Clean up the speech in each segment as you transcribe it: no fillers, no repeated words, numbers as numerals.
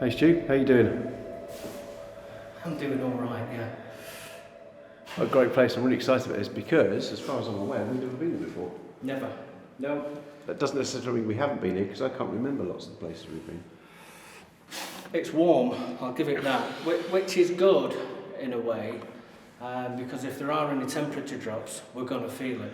Hey Stu, how you doing? I'm doing all right, yeah. A great place. I'm really excited about this because, as far as I'm aware, we've never been here before. Never. No. That doesn't necessarily mean we haven't been here, because I can't remember lots of the places we've been. It's warm, I'll give it that, which is good in a way, because if there are any temperature drops, we're going to feel it.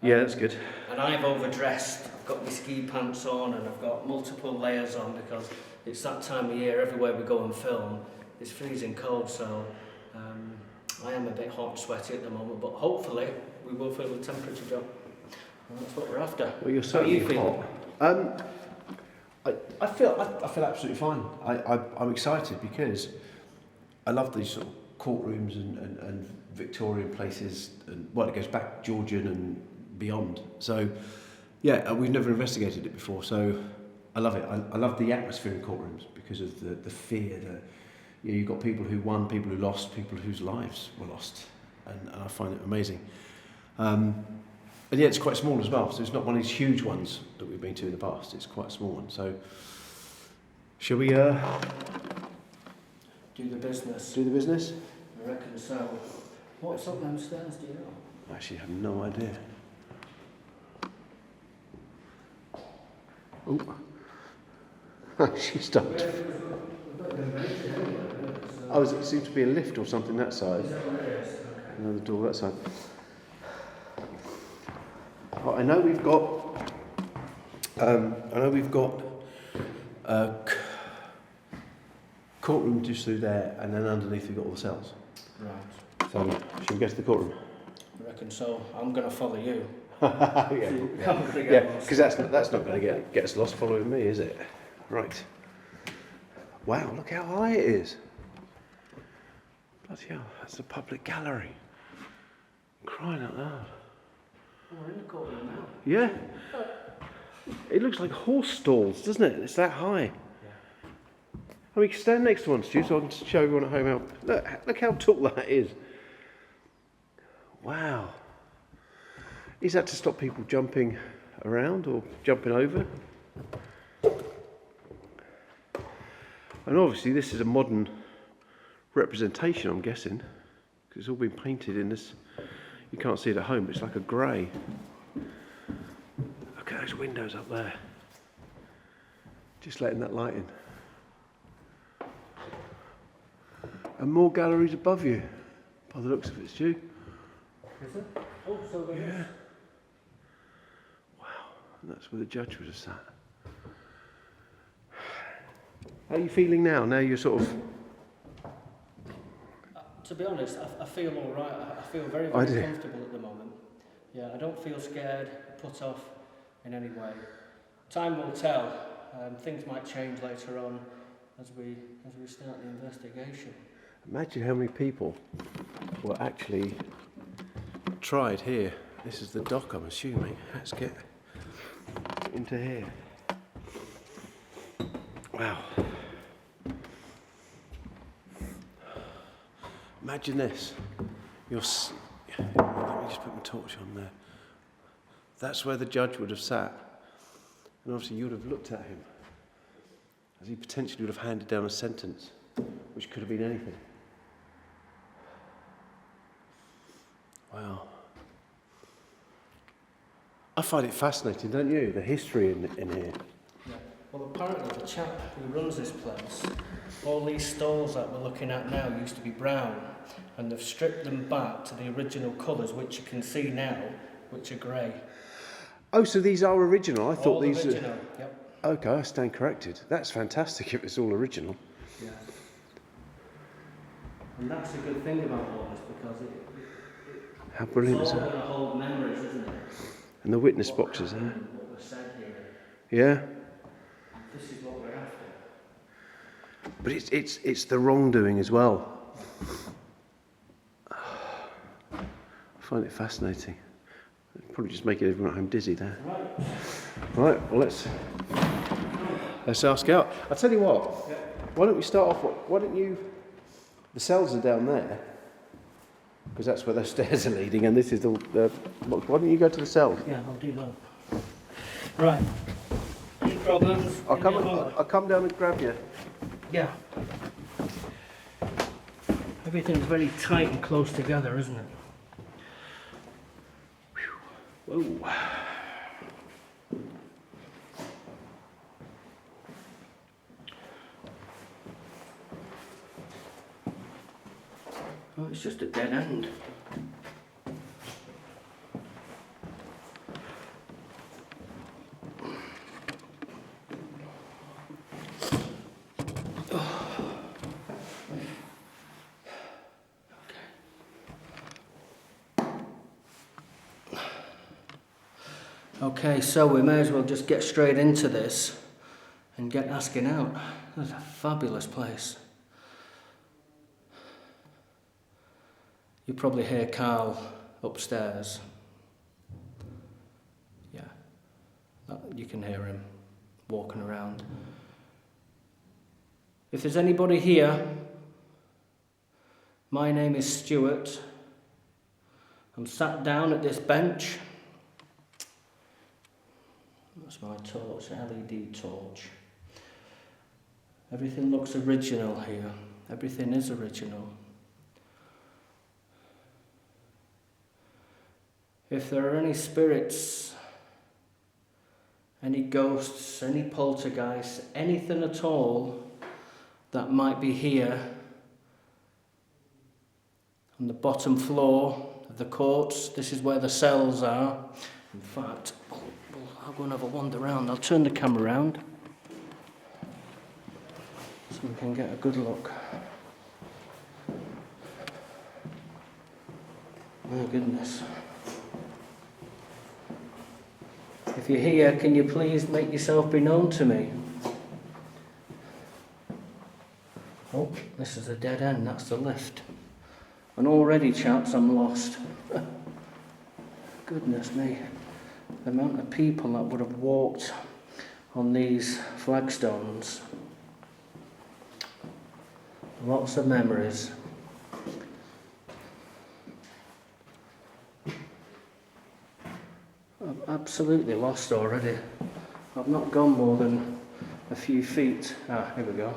Yeah, that's good. And I've overdressed. I've got my ski pants on and I've got multiple layers on because it's that time of year. Everywhere we go and film, it's freezing cold, so I am a bit hot and sweaty at the moment, but hopefully we will feel the temperature drop. And that's what we're after. Well, you're certainly hot. I feel absolutely fine. I'm excited because I love these sort of courtrooms and Victorian places, and well, it goes back Georgian and beyond. So, yeah, we've never investigated it before, so I love it. I love the atmosphere in courtrooms because of the fear. You've got people who won, people who lost, people whose lives were lost, and I find it amazing. And yeah, it's quite small as well, so it's not one of these huge ones that we've been to in the past. It's quite a small one. So, shall we do the business? do the business? I reckon so. What's up them stairs, do you know? I actually have no idea. Oh, she stopped. Oh, it seems to be a lift or something that side. Another door that side. Oh, I know we've got a courtroom just through there, and then underneath we've got all the cells. Right. So, shall we go to the courtroom? I reckon so. I'm going to follow you. Yeah, because that's not going to get us lost following me, is it? Right. Wow, look how high it is. Bloody hell, that's a public gallery. Crying out loud. We're in the courtroom now. Yeah. It looks like horse stalls, doesn't it? It's that high. Yeah. I mean, stand next to one, Stu, so I can show everyone at home how... Look how tall that is. Wow. Is that to stop people jumping around or jumping over? And obviously this is a modern representation, I'm guessing, because it's all been painted in this. You can't see it at home, but it's like a grey. Look at those windows up there. Just letting that light in. And more galleries above you, by the looks of it, Stu. Is it? Oh, so there is. Wow, and that's where the judge would have sat. How are you feeling now? Now you're sort of... To be honest, I feel all right. I feel very, very comfortable at the moment. Yeah, I don't feel scared, put off in any way. Time will tell. Things might change later on as we start the investigation. Imagine how many people were actually tried here. This is the dock, I'm assuming. Let's get into here. Wow. Imagine this. Let me just put my torch on there. That's where the judge would have sat. And obviously you would have looked at him as he potentially would have handed down a sentence, which could have been anything. Wow. I find it fascinating, don't you? The history in here. Yeah. Well, apparently the chap who runs this place, all these stalls that we're looking at now used to be brown, and they've stripped them back to the original colours, which you can see now, which are grey. Oh, so these are original? I thought all these original, yep. Okay, I stand corrected. That's fantastic if it's all original. Yeah. And that's a good thing about all this, because How brilliant is it's all that? going to hold memories, isn't it? And the witness boxes, eh? What was said here. Yeah. This is what we're after. But it's the wrongdoing as well. I find it fascinating. Probably just making everyone at home dizzy there. Right, well let's ask out. I'll tell you what. Yeah. Why don't we start off? Why don't you? The cells are down there, because that's where those stairs are leading, and this is the. Why don't you go to the cells? Yeah, I'll do that. Right. Any problems? I'll come down and grab you. yeah. Everything's very tight and close together, isn't it? Whew. Whoa. Oh, it's just a dead end. Okay, so we may as well just get straight into this and get asking out. That's a fabulous place. You probably hear Carl upstairs. Yeah, you can hear him walking around. If there's anybody here, my name is Stuart. I'm sat down at this bench. That's my torch, LED torch. Everything looks original here. Everything is original. If there are any spirits, any ghosts, any poltergeists, anything at all that might be here on the bottom floor of the courts, this is where the cells are. In fact, I'll go and have a wander around. I'll turn the camera around so we can get a good look. My goodness. If you're here, can you please make yourself be known to me? Oh, this is a dead end, that's the lift. And already, chaps, I'm lost. Goodness me. The amount of people that would have walked on these flagstones. Lots of memories. I'm absolutely lost already. I've not gone more than a few feet. Ah, here we go.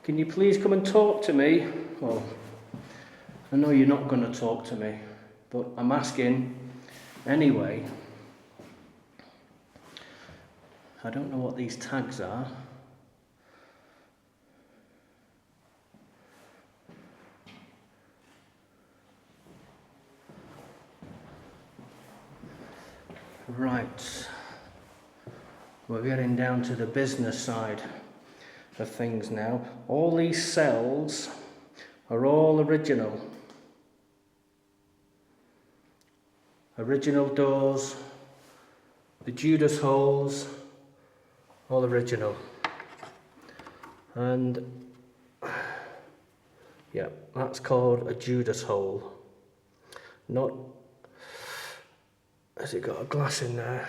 Can you please come and talk to me? Well, I know you're not going to talk to me, but I'm asking anyway. I don't know what these tags are. Right. We're getting down to the business side of things now. All these cells are all original. Original doors, the Judas holes, all original. And yeah, that's called a Judas hole. Not, has it got a glass in there?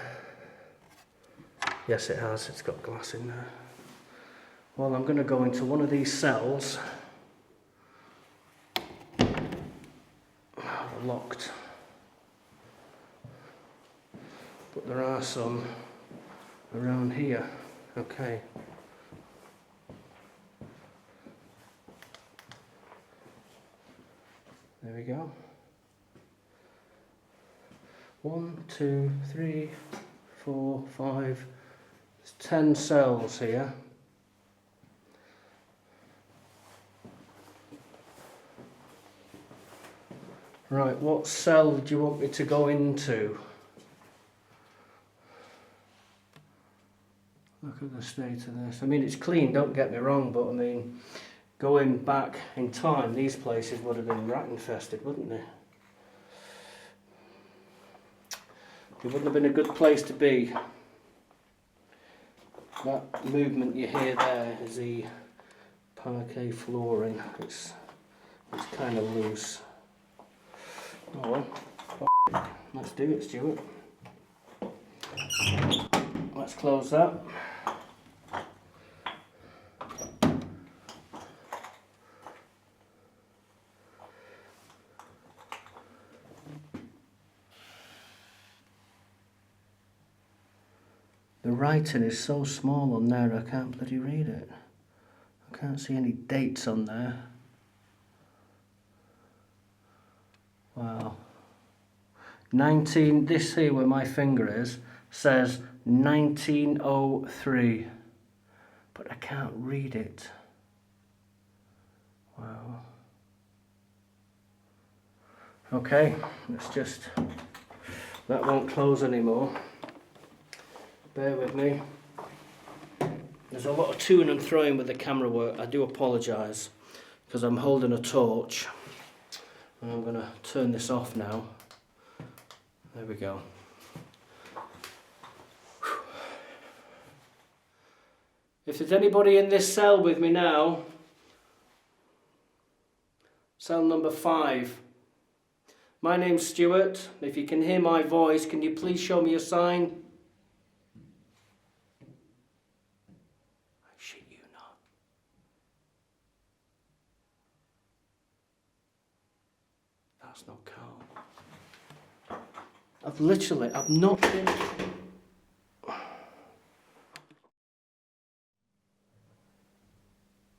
Yes, it has, it's got glass in there. Well, I'm going to go into one of these cells. Oh, locked. But there are some around here. Okay. There we go. 1, 2, 3, 4, 5. There's 10 cells here. Right, what cell do you want me to go into? Look at the state of this. I mean, it's clean, don't get me wrong, but I mean, going back in time, these places would have been rat infested, wouldn't they? It wouldn't have been a good place to be. That movement you hear there is the parquet flooring. It's kind of loose. Oh well, let's do it, Stuart. Let's close that. The writing is so small on there, I can't bloody read it. I can't see any dates on there. Wow. 19, this here where my finger is, says 1903. But I can't read it. Wow. Okay, let's just, that won't close anymore. Bear with me. There's a lot of toing and throwing with the camera work. I do apologise because I'm holding a torch. And I'm going to turn this off now. There we go. If there's anybody in this cell with me now, cell number 5. My name's Stuart. If you can hear my voice, can you please show me a sign? I shit you not. That's not Carl. I've not been...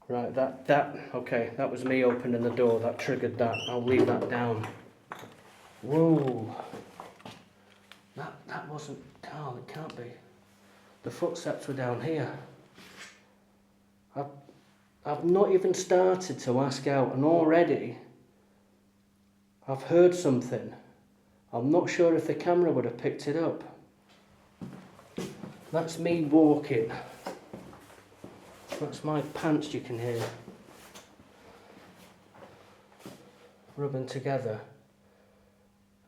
Right, okay, that was me opening the door, that triggered that. I'll leave that down. Whoa. That wasn't Carl, it can't be. The footsteps were down here. I've not even started to ask out, and already I've heard something. I'm not sure if the camera would have picked it up. That's me walking. That's my pants you can hear rubbing together.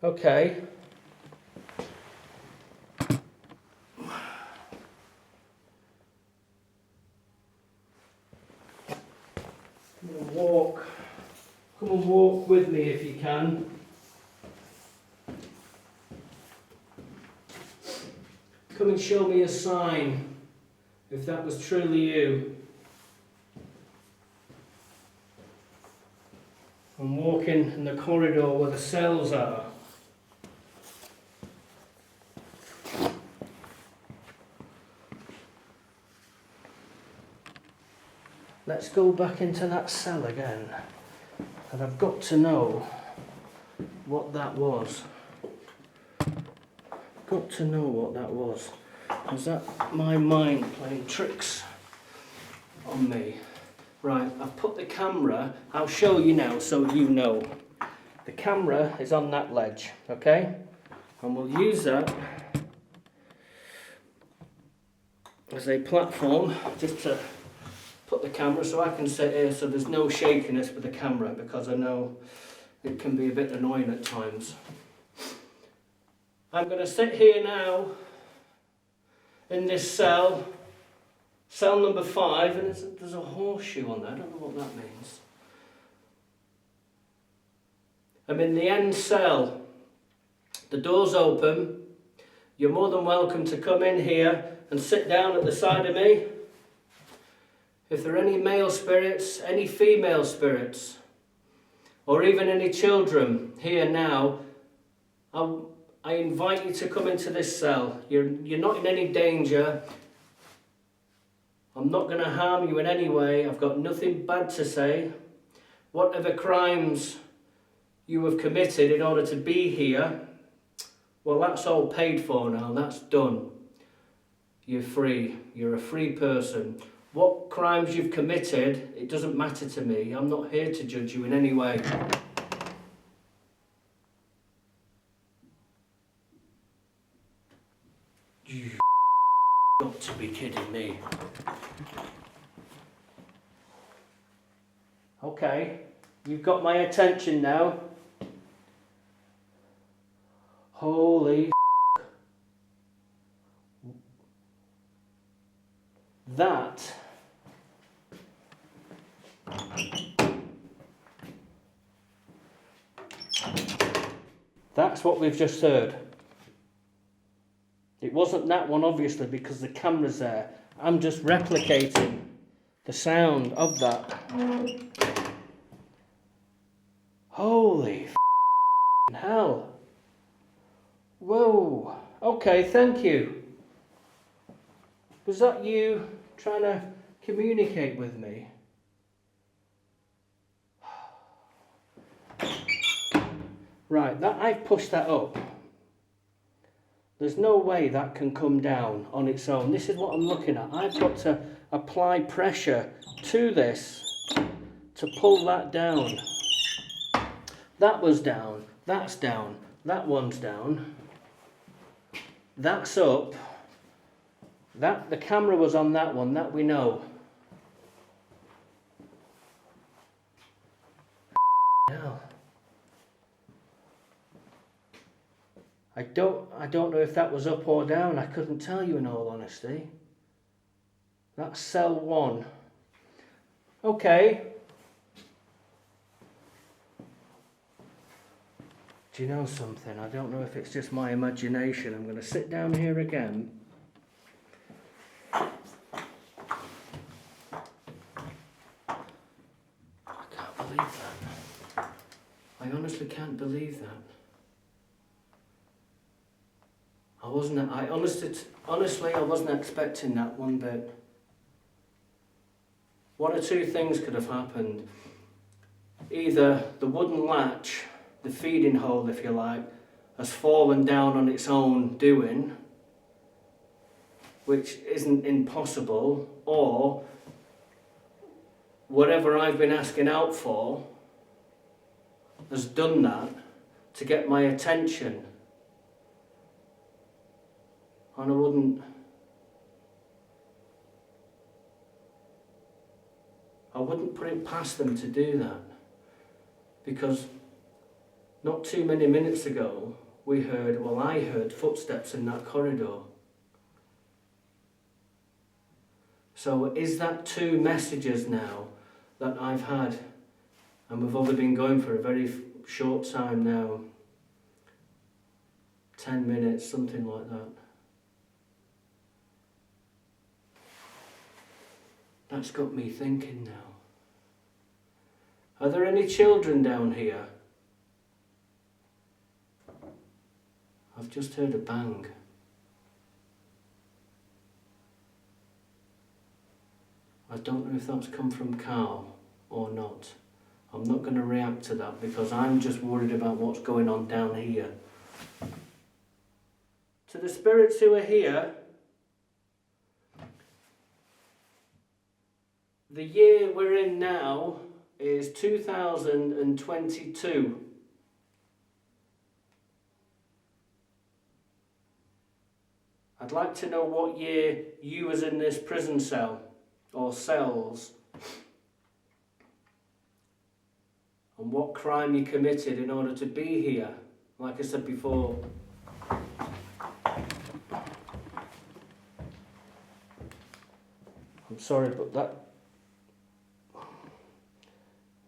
Okay. Come and walk with me if you can. Come and show me a sign if that was truly you. I'm walking in the corridor where the cells are. Let's go back into that cell again. And I've got to know what that was. Got to know what that was. Was that my mind playing tricks on me? Right, I've put the camera, I'll show you now so you know. The camera is on that ledge, okay? And we'll use that as a platform just to put the camera so I can sit here so there's no shakiness with the camera, because I know it can be a bit annoying at times. I'm going to sit here now in this cell. Cell number 5, and there's a horseshoe on there, I don't know what that means. I'm in the end cell. The door's open. You're more than welcome to come in here and sit down at the side of me. If there are any male spirits, any female spirits, or even any children here now, I invite you to come into this cell. You're not in any danger. I'm not going to harm you in any way. I've got nothing bad to say. Whatever crimes you have committed in order to be here, well, that's all paid for now. That's done. You're free. You're a free person. What crimes you've committed, it doesn't matter to me. I'm not here to judge you in any way. You've got to be kidding me. Okay, you've got my attention now. Holy that that's what we've just heard. It wasn't that one, obviously, because the camera's there. I'm just replicating the sound of that. Holy hell. Whoa. Okay, thank you. Was that you trying to communicate with me? Right, that I've pushed that up. There's no way that can come down on its own. This is what I'm looking at. I've got to apply pressure to this to pull that down. That was down, that's down, that one's down, that's up. That the camera was on that one, that we know. Hell. I don't know if that was up or down. I couldn't tell you in all honesty. That's cell 1. Okay. Do you know something? I don't know if it's just my imagination. I'm going to sit down here again. I can't believe that. I honestly can't believe that. Honestly, I wasn't expecting that one bit. One or two things could have happened. Either the wooden latch, the feeding hole if you like, has fallen down on its own doing, which isn't impossible, or whatever I've been asking out for has done that to get my attention. And I wouldn't put it past them to do that, because not too many minutes ago I heard footsteps in that corridor. So is that 2 messages now that I've had, and we've only been going for a very short time now, 10 minutes, something like that. That's got me thinking now. Are there any children down here? I've just heard a bang. I don't know if that's come from Carl or not. I'm not going to react to that because I'm just worried about what's going on down here. To the spirits who are here, the year we're in now is 2022. I'd like to know what year you was in this prison cell, or cells, and what crime you committed in order to be here. Like I said before, I'm sorry, but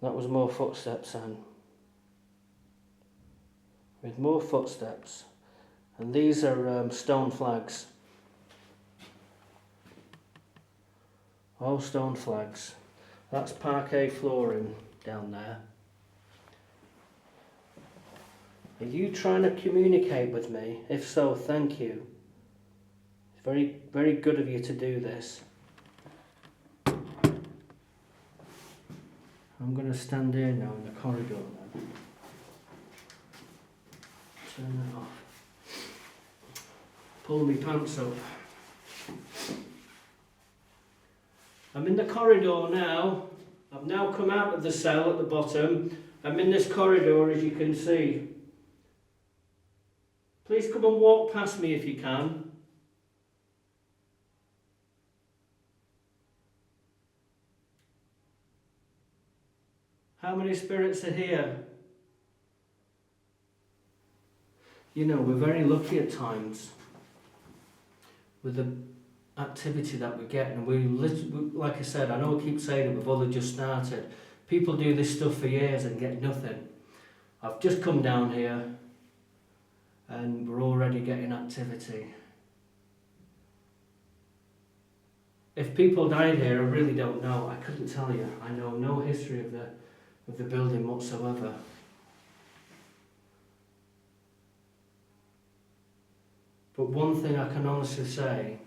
that was more footsteps, Anne. With more footsteps. And these are stone flags. All stone flags. That's parquet flooring down there. Are you trying to communicate with me? If so, thank you. It's very, very good of you to do this. I'm going to stand here now in the corridor then. Turn that off. Pull my pants up. I'm in the corridor now. I've now come out of the cell at the bottom. I'm in this corridor, as you can see. Please come and walk past me if you can. How many spirits are here? You know, we're very lucky at times with the activity that we get, and like I said, I know I keep saying it, we've only just started. People do this stuff for years and get nothing. I've just come down here and we're already getting activity. If people died here, I really don't know. I couldn't tell you. I know no history of the building whatsoever. But one thing I can honestly say,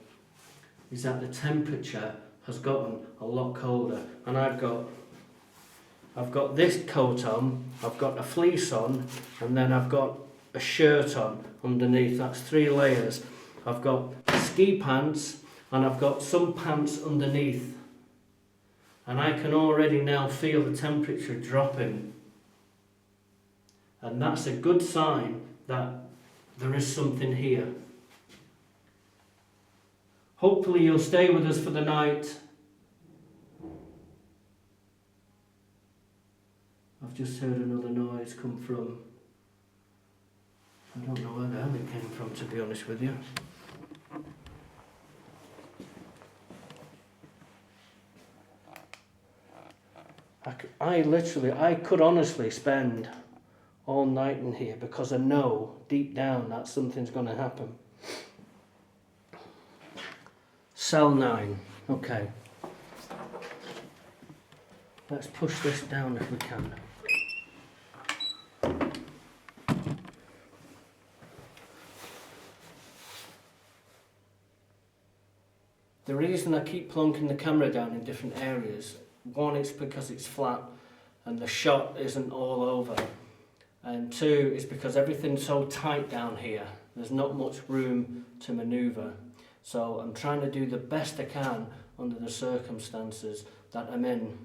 is that the temperature has gotten a lot colder, and I've got this coat on, I've got a fleece on, and then I've got a shirt on underneath. That's 3 layers. I've got ski pants, and I've got some pants underneath, and I can already now feel the temperature dropping, and that's a good sign that there is something here. Hopefully you'll stay with us for the night. I've just heard another noise come from, I don't know where the hell it came from, to be honest with you. I could honestly spend all night in here, because I know deep down that something's going to happen. Cell 9. Okay. Let's push this down if we can. The reason I keep plonking the camera down in different areas, one, it's because it's flat and the shot isn't all over. And 2, is because everything's so tight down here. There's not much room to manoeuvre. So I'm trying to do the best I can under the circumstances that I'm in.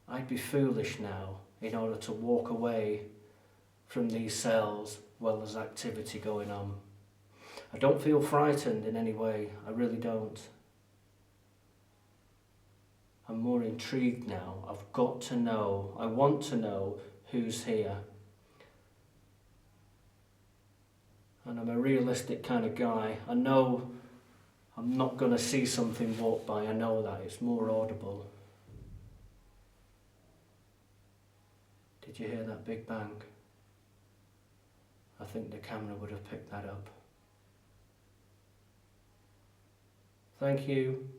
I'd be foolish now in order to walk away from these cells while there's activity going on. I don't feel frightened in any way, I really don't. I'm more intrigued now. I've got to know, I want to know who's here. And I'm a realistic kind of guy. I know I'm not going to see something walk by, I know that. It's more audible. Did you hear that big bang? I think the camera would have picked that up. Thank you.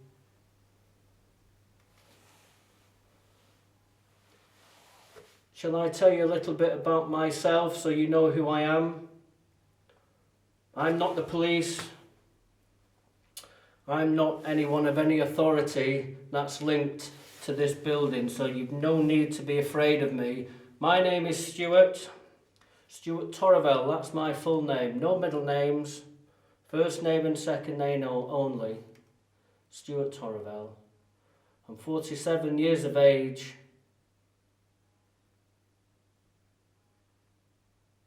Shall I tell you a little bit about myself so you know who I am? I'm not the police. I'm not anyone of any authority that's linked to this building, so you've no need to be afraid of me. My name is Stuart. Stuart Torrevell, that's my full name. No middle names. First name and second name only. Stuart Torrevell. I'm 47 years of age.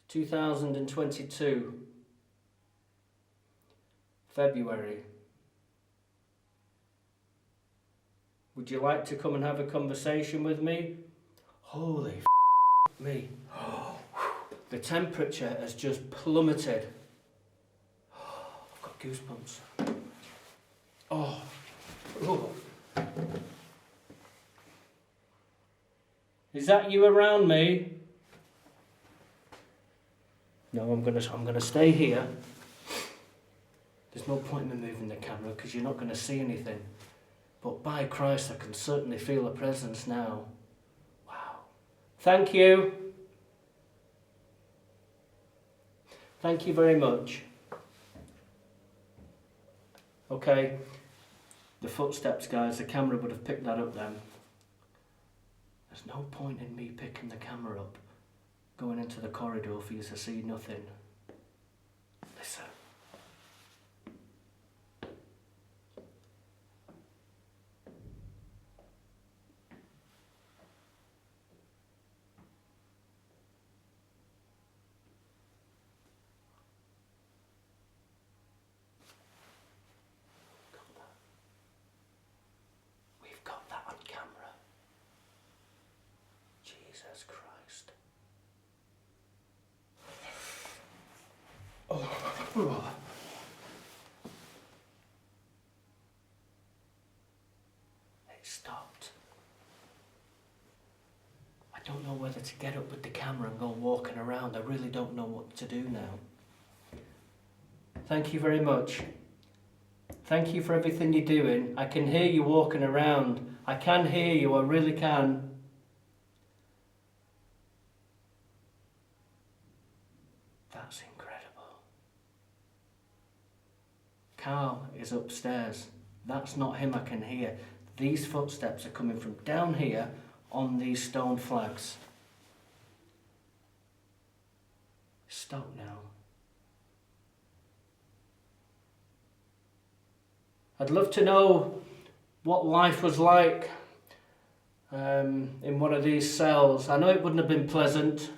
2022. February. Would you like to come and have a conversation with me? Holy me. The temperature has just plummeted. I've got goosebumps. Oh. Ooh. Is that you around me? No, I'm gonna stay here. There's no point in me moving the camera because you're not going to see anything. But by Christ, I can certainly feel a presence now. Wow. Thank you. Thank you very much. Okay. The footsteps, guys, the camera would have picked that up then. There's no point in me picking the camera up, going into the corridor for you to see nothing. Listen. Got that on camera. Jesus Christ. Oh. It stopped. I don't know whether to get up with the camera and go walking around. I really don't know what to do now. Thank you very much. Thank you for everything you're doing. I can hear you walking around. I can hear you, I really can. That's incredible. Carl is upstairs. That's not him I can hear. These footsteps are coming from down here on these stone flags. Stop now. I'd love to know what life was like in one of these cells. I know it wouldn't have been pleasant.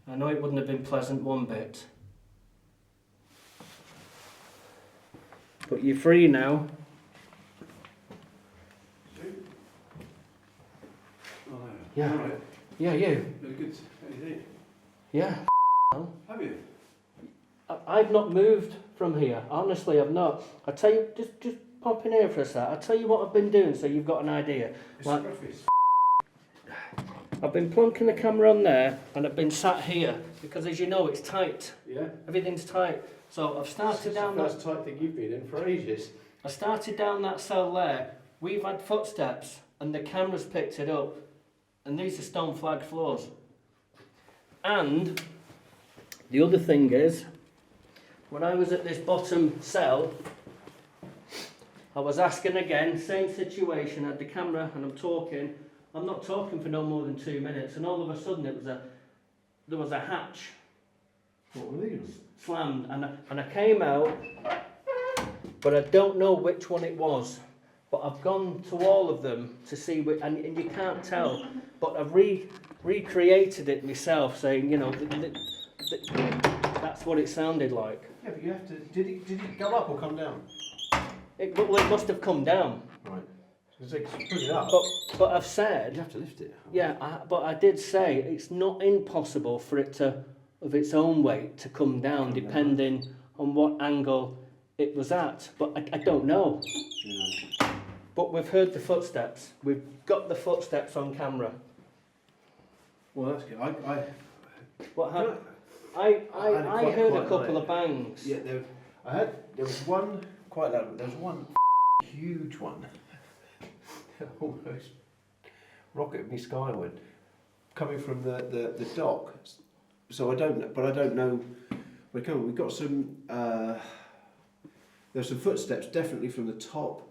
I know it wouldn't have been pleasant one bit. But you're free now. Oh, Yeah. all right. Yeah, you. Very good. How do you think? Yeah. Have you? I've not moved from here. Honestly, I've not. I tell you, just pop in here for a sec. I'll tell you what I've been doing so you've got an idea. It's Like, scruffy. I've been plonking the camera on there and I've been sat here because, as you know, it's tight. Yeah. Everything's tight. So I've started down that. That's the first tight thing you've been in for ages. I started down that cell there. We've had footsteps and the camera's picked it up. And these are stone flag floors. And the other thing is, when I was at this bottom cell, I was asking again, same situation, I had the camera and I'm talking. I'm not talking for no more than 2 minutes, and all of a sudden there was a hatch. What were these? Slammed, and I came out, but I don't know which one it was. But I've gone to all of them to see which, and you can't tell. But I've recreated it myself, saying, you know, that's what it sounded like. Yeah, but you have to. Did it go up or come down? It must have come down. Right. Because they put it up. But I've said, You have to lift it. yeah, but I did say it's not impossible for it to, of its own weight, to come down, depending on what angle it was at. But I don't know. Yeah. But we've heard the footsteps. We've got the footsteps on camera. Well, that's good. What happened? had I quite heard a couple loud. of bangs. Yeah, there was one quite loud, but there was one huge one, almost rocketed me skyward, coming from the dock. So I don't know. We've got some. There's some footsteps definitely from the top.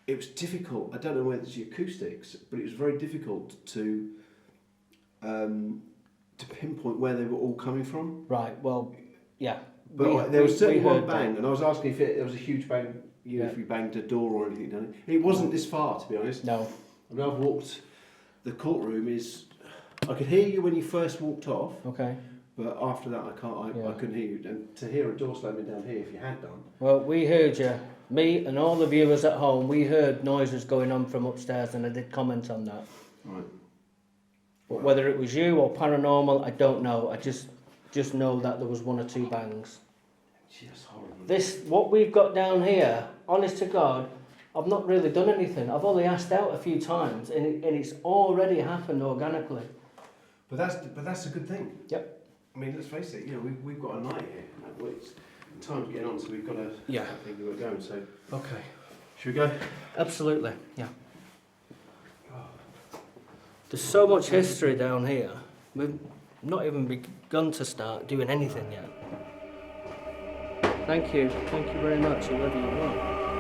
It was difficult. I don't know whether it's the acoustics, but it was very difficult to pinpoint where they were all coming from. Right. Well, yeah. But there was certainly one bang, that. and I was asking if there was a huge bang, if we banged a door or anything down it. It wasn't this far, to be honest. No. I mean, I've walked. The courtroom is. I could hear you when you first walked off. Okay. But after that, I couldn't hear you. And to hear a door slamming down here, if you had done. Well, we heard you. Me and all the viewers at home, we heard noises going on from upstairs, and I did comment on that. Right. But whether it was you or paranormal, I don't know. I just know that there was 1 or 2 bangs. Just horrible. What we've got down here, honest to God, I've not really done anything. I've only asked out a few times, and it's already happened organically. But that's a good thing. Yep. I mean, let's face it. We've got a night here. Well, it's time's getting on, so we've got to. Yeah. I think we're going. So. Okay. Should we go? Absolutely. Yeah. There's so much history down here. We've not even begun to start doing anything yet. Thank you very much, whoever you are.